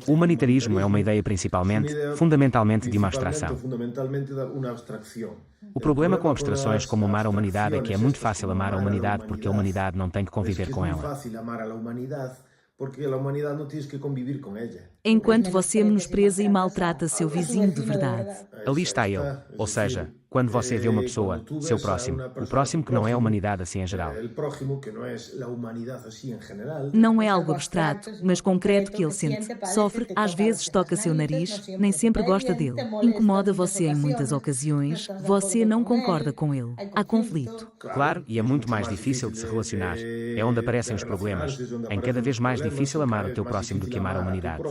O humanitarismo é uma ideia principalmente, fundamentalmente de uma abstração. O problema com abstrações como amar a humanidade é que é muito fácil amar a humanidade porque a humanidade não tem que conviver com ela. Enquanto você menospreza e maltrata seu vizinho de verdade. Ali está ele, ou seja, quando você vê uma pessoa, seu próximo, o próximo que não é a humanidade assim em geral. Não é algo abstrato, mas concreto que ele sente. Sofre, às vezes toca seu nariz, nem sempre gosta dele. Incomoda você em muitas ocasiões, você não concorda com ele. Há conflito. Claro, e é muito mais difícil de se relacionar. É onde aparecem os problemas. É cada vez mais difícil amar o teu próximo do que amar a humanidade.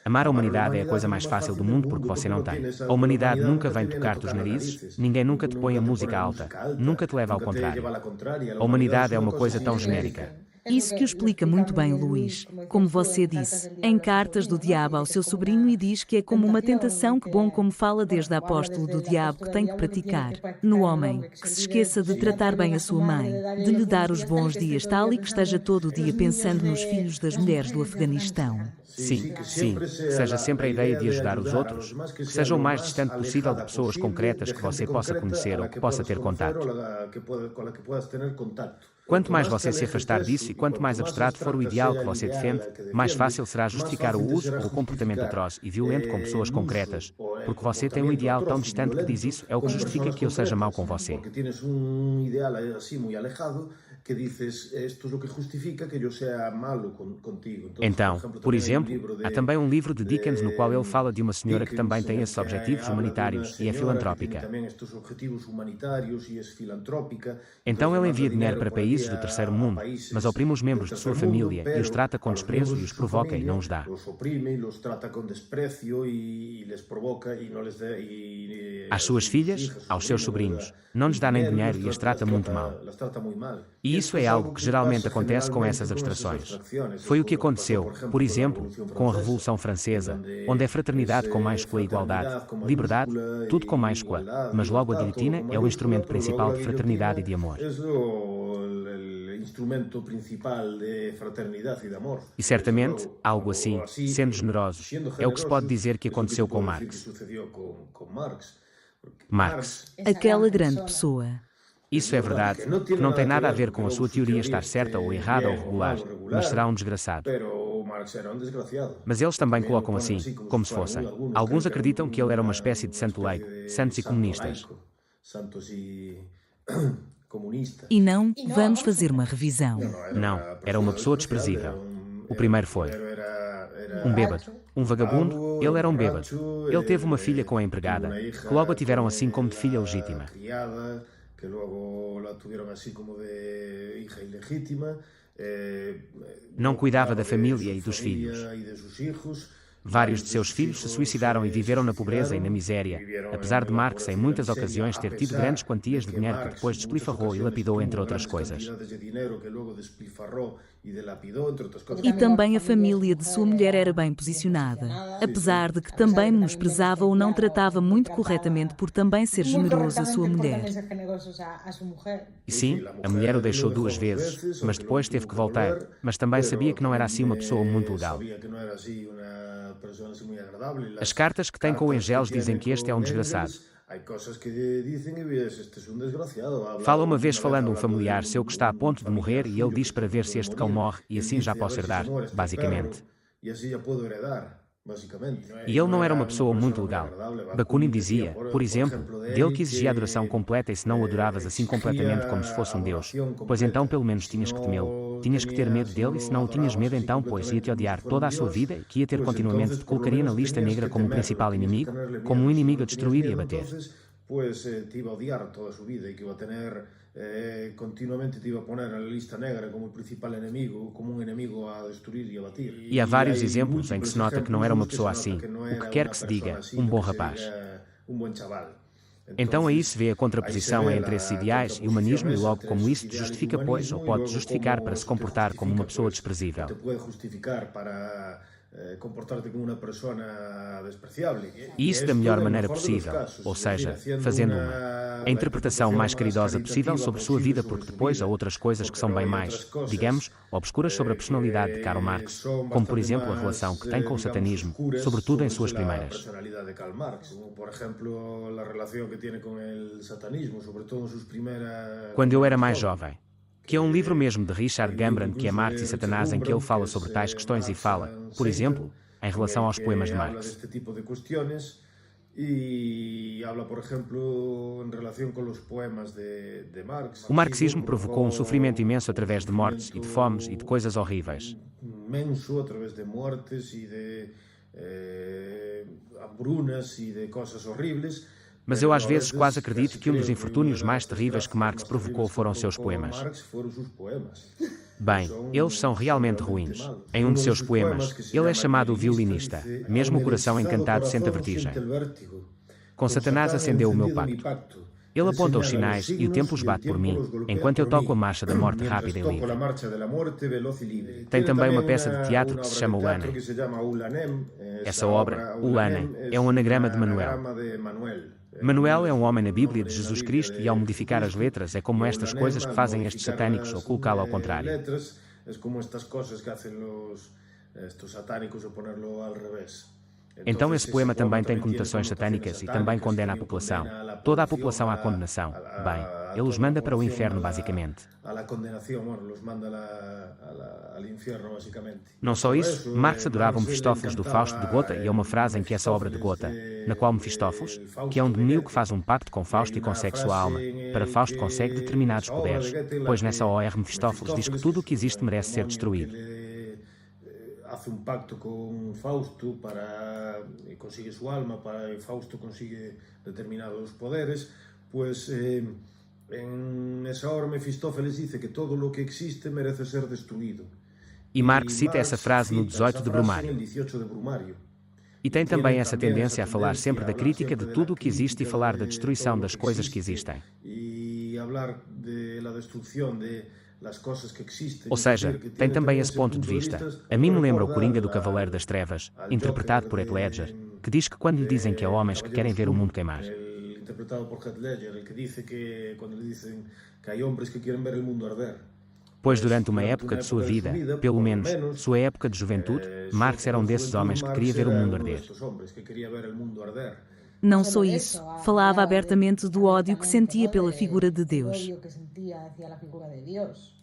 Amar a humanidade é a coisa mais fácil do mundo porque você não tem. A humanidade nunca vem tocar-te os narizes, ninguém nunca te põe a música alta, nunca te leva ao contrário. A humanidade é uma coisa tão genérica. Isso que o explica muito bem, Luís. Como você disse, em Cartas do Diabo ao seu sobrinho e diz que é como uma tentação que bom como fala desde a apóstolo do diabo que tem que praticar. No homem, que se esqueça de tratar bem a sua mãe, de lhe dar os bons dias tal e que esteja todo o dia pensando nos filhos das mulheres do Afeganistão. Sim, que seja sempre a ideia de ajudar os outros, que seja o mais distante possível de pessoas concretas que você possa conhecer ou que possa ter contato. Quanto mais você se afastar disso e quanto mais abstrato for o ideal que você defende, mais fácil será justificar o uso ou o comportamento atroz e violento com pessoas concretas, porque você tem um ideal tão distante que diz isso é o que justifica que eu seja mau com você. Então, por exemplo, há também um livro de Dickens no qual ele fala de uma senhora que também tem esses objetivos humanitários e é filantrópica. Então ele envia dinheiro para países do terceiro mundo, mas oprime os membros de sua família e os trata com desprezo e os provoca e não os dá. Às suas filhas, aos seus sobrinhos, não lhes dá nem dinheiro e as trata muito mal. E isso é algo que geralmente acontece com essas abstrações. Foi o que aconteceu, por exemplo, com a Revolução Francesa, onde é fraternidade com maiúscula e igualdade, liberdade, tudo com maiúscula, mas logo a guilhotina é o instrumento principal de fraternidade e de amor. E certamente, algo assim, sendo generosos, é o que se pode dizer que aconteceu com Marx. Marx. Aquela grande pessoa. Isso é verdade, que não tem nada a ver com a sua teoria estar certa ou errada ou regular, mas será um desgraçado. Mas eles também colocam assim, como se fossem. Alguns acreditam que ele era uma espécie de santo laico, santos e comunistas. E não, vamos fazer uma revisão. Não, era uma pessoa desprezível. O primeiro foi um bêbado, um vagabundo, ele era um bêbado. Ele teve uma filha com a empregada, que logo a tiveram assim como de filha legítima. Não cuidava da família e dos filhos. Vários de seus filhos se suicidaram e viveram na pobreza e na miséria, apesar de Marx em muitas ocasiões ter tido grandes quantias de dinheiro que depois despilfarrou e lapidou entre outras coisas. E também a família de sua mulher era bem posicionada, apesar de que também menosprezava ou não tratava muito corretamente por também ser generoso a sua mulher. E sim, a mulher o deixou 2 vezes, mas depois teve que voltar, mas também sabia que não era assim uma pessoa muito legal. As cartas que tem com o Engelos dizem que este é um desgraçado. Fala uma vez falando um familiar seu que está a ponto de morrer e ele diz para ver se este cão morre e assim já posso herdar, basicamente. E ele não era uma pessoa muito legal. Bakunin dizia, por exemplo, dele que exigia adoração completa e se não o adoravas assim completamente como se fosse um deus, pois então pelo menos tinhas que temê-lo. Tinhas que ter medo dele e se não o tinhas medo então pois ia-te odiar toda a sua vida e que ia ter continuamente te colocaria na lista negra como o principal inimigo, como um inimigo a destruir e a bater. Continuamente te iba a poner na lista negra como o principal inimigo, como um inimigo a destruir e a bater. E há vários exemplos em que se nota que não era uma pessoa assim, o que quer que se diga, um bom rapaz. Então aí se vê a contraposição entre esses ideais e o humanismo e logo como isso te justifica pois, ou pode justificar para se comportar como uma pessoa desprezível. comportar-te como uma pessoa despreciável. E isso da melhor maneira possível, ou seja, fazendo a interpretação mais caridosa possível sobre sua vida, porque depois há outras coisas que são bem mais, digamos, obscuras sobre a personalidade de Karl Marx, como por exemplo a relação que tem com o satanismo, sobretudo em suas primeiras. Quando eu era mais jovem, que é um livro mesmo de Richard Gambran, que é Marx e Satanás, em que ele fala sobre tais questões e fala, por exemplo, em relação aos poemas de Marx. O marxismo provocou um sofrimento imenso através de mortes e de fomes e de coisas horríveis. Imenso através de mortes e de hambrunas e de coisas horríveis. Mas eu às vezes quase acredito que um dos infortúnios mais terríveis que Marx provocou foram seus poemas. Bem, eles são realmente ruins. Em um de seus poemas, ele é chamado o violinista, mesmo o coração encantado sente a vertigem. Com Satanás acendeu o meu pacto. Ele aponta os sinais e o tempo os bate por mim, enquanto eu toco a marcha da morte rápida e livre. Tem também uma peça de teatro que se chama Ulanem. Essa obra, Ulanem, é um anagrama de Manuel. Manuel é um homem na Bíblia de Jesus Cristo e ao modificar as letras é como estas coisas que fazem estes satânicos ou colocá-lo ao contrário. Então esse poema também tem conotações satânicas e também condena a população. Toda a população à condenação. Bem, ele os manda para o inferno basicamente. Não só isso, Marx adorava o Mefistófeles do Fausto de Gotha e há uma frase em que essa obra de Gotha, na qual Mefistófeles, que é um demoníaco que faz um pacto com Fausto e consegue sua alma, para Fausto consegue determinados poderes, pois nessa OR Mefistófeles diz que tudo o que existe merece ser destruído. Hace un pacto con Fausto para consigue su alma, para Fausto consigue determinados poderes, pues en esa hora Mefistófeles dice que todo lo que existe merece ser destruído. E Marx cita essa frase no 18 de Brumário. E tem também essa tendência a falar sempre da crítica de tudo o que existe e falar da destruição das coisas que existem. Ou seja, tem também esse ponto de vista. A mim me lembra o Coringa do Cavaleiro das Trevas, interpretado por Heath Ledger, que diz que quando lhe dizem que há homens que querem ver o mundo queimar, pois durante uma época de sua vida, pelo menos, sua época de juventude, Marx era um desses homens que queria ver o mundo arder. Não só isso, falava abertamente do ódio que sentia pela figura de Deus.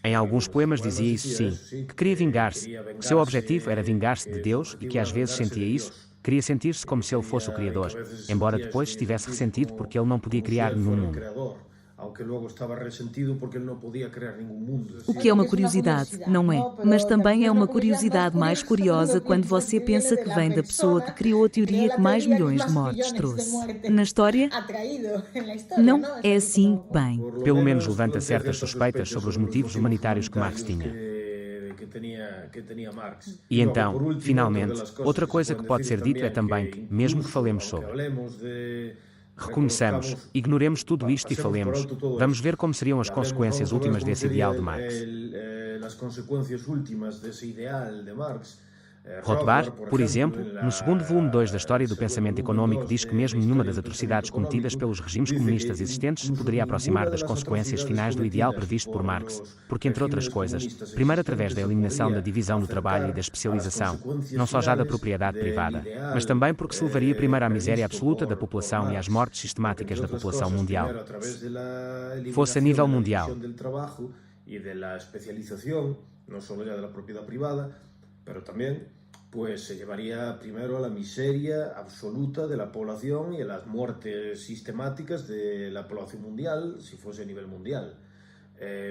Em alguns poemas dizia isso sim, que queria vingar-se, que seu objetivo era vingar-se de Deus e que às vezes sentia isso, queria sentir-se como se ele fosse o Criador, embora depois estivesse ressentido porque ele não podia criar nenhum mundo. O que é uma curiosidade, não é? Mas também é uma curiosidade mais curiosa quando você pensa que vem da pessoa que criou a teoria que mais milhões de mortes trouxe. Na história? Não é assim, bem. Pelo menos levanta certas suspeitas sobre os motivos humanitários que Marx tinha. E então, finalmente, outra coisa que pode ser dito é também que, mesmo que falemos sobre, reconheçamos, ignoremos tudo isto e falemos, vamos ver como seriam as consequências últimas desse ideal de Marx. Rothbard, por exemplo, no segundo volume 2 da História do Pensamento Econômico diz que mesmo nenhuma das atrocidades cometidas pelos regimes comunistas existentes se poderia aproximar das consequências finais do ideal previsto por Marx, porque, entre outras coisas, primeiro através da eliminação da divisão do trabalho e da especialização, não só já da propriedade privada, mas também porque se levaria primeiro à miséria absoluta da população e às mortes sistemáticas da população mundial. Fosse a nível mundial. Pero también pues se llevaría primero a la miseria absoluta de la población y a las muertes sistemáticas de la población mundial, si fuese a nivel mundial.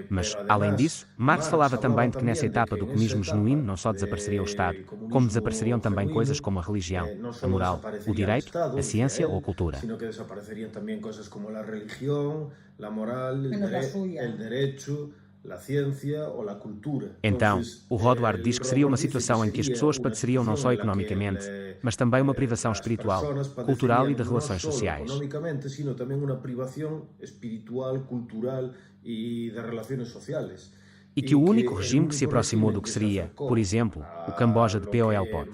Mas, além disso, Marx falava também de que nessa etapa do comunismo genuíno não só desapareceria o Estado, como desapareceriam também coisas como a religião, a moral, o direito, a ciência ou a cultura. Sino que desapareceriam também coisas como a religião, a moral, o direito, a ciência ou a cultura. Então, o Rothbard diz que seria uma situação em que as pessoas padeceriam não só economicamente, mas também uma privação espiritual, cultural e de relações sociais. Economicamente, sino também uma privação espiritual, cultural e de relações sociais. E que o único regime que se aproximou do que seria, por exemplo, o Camboja de Pol Pot.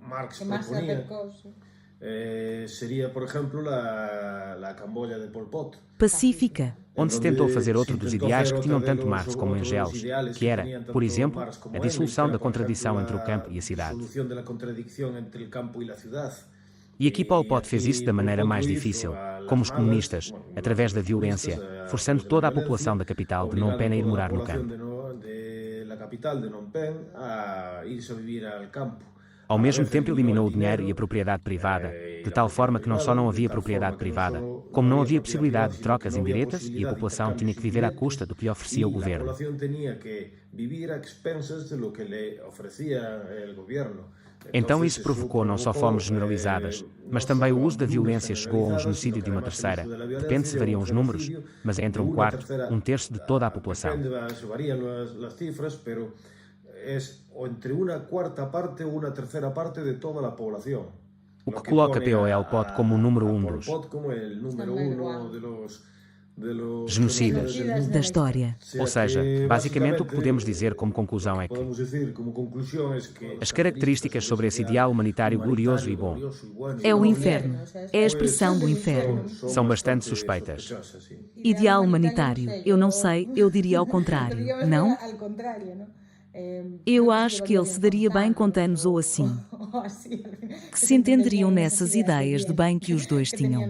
Marx proponía seria, por exemplo, a Camboja de Pol Pot. Pacífica. Onde se tentou fazer outro dos ideais que tinham tanto Marx como Engels, que era, por exemplo, a dissolução da contradição entre o campo e a cidade. E aqui Pol Pot fez isso da maneira mais difícil, como os comunistas, através da violência, forçando toda a população da capital de Phnom Penh a ir morar no campo. Ao mesmo tempo eliminou o dinheiro e a propriedade privada, de tal forma que não só não havia propriedade privada, como não havia possibilidade de trocas indiretas e a população tinha que viver à custa do que lhe oferecia o governo. Então isso provocou não só fomes generalizadas, mas também o uso da violência chegou a um genocídio de uma terceira, depende se variam os números, mas é entre um quarto, um terço de toda a população. Entre uma quarta parte ou uma terceira parte de toda a população. O que coloca Pol Pot como o número 1 dos genocidas da história. Ou seja, basicamente o que podemos dizer como conclusão é que as características sobre esse ideal humanitário glorioso e bom é o inferno, é a expressão do inferno. São bastante suspeitas. Ideal humanitário, eu não sei, eu diria ao contrário, não? Eu acho que ele se daria bem com Thanos ou assim. Que se entenderiam nessas ideias de bem que os dois tinham.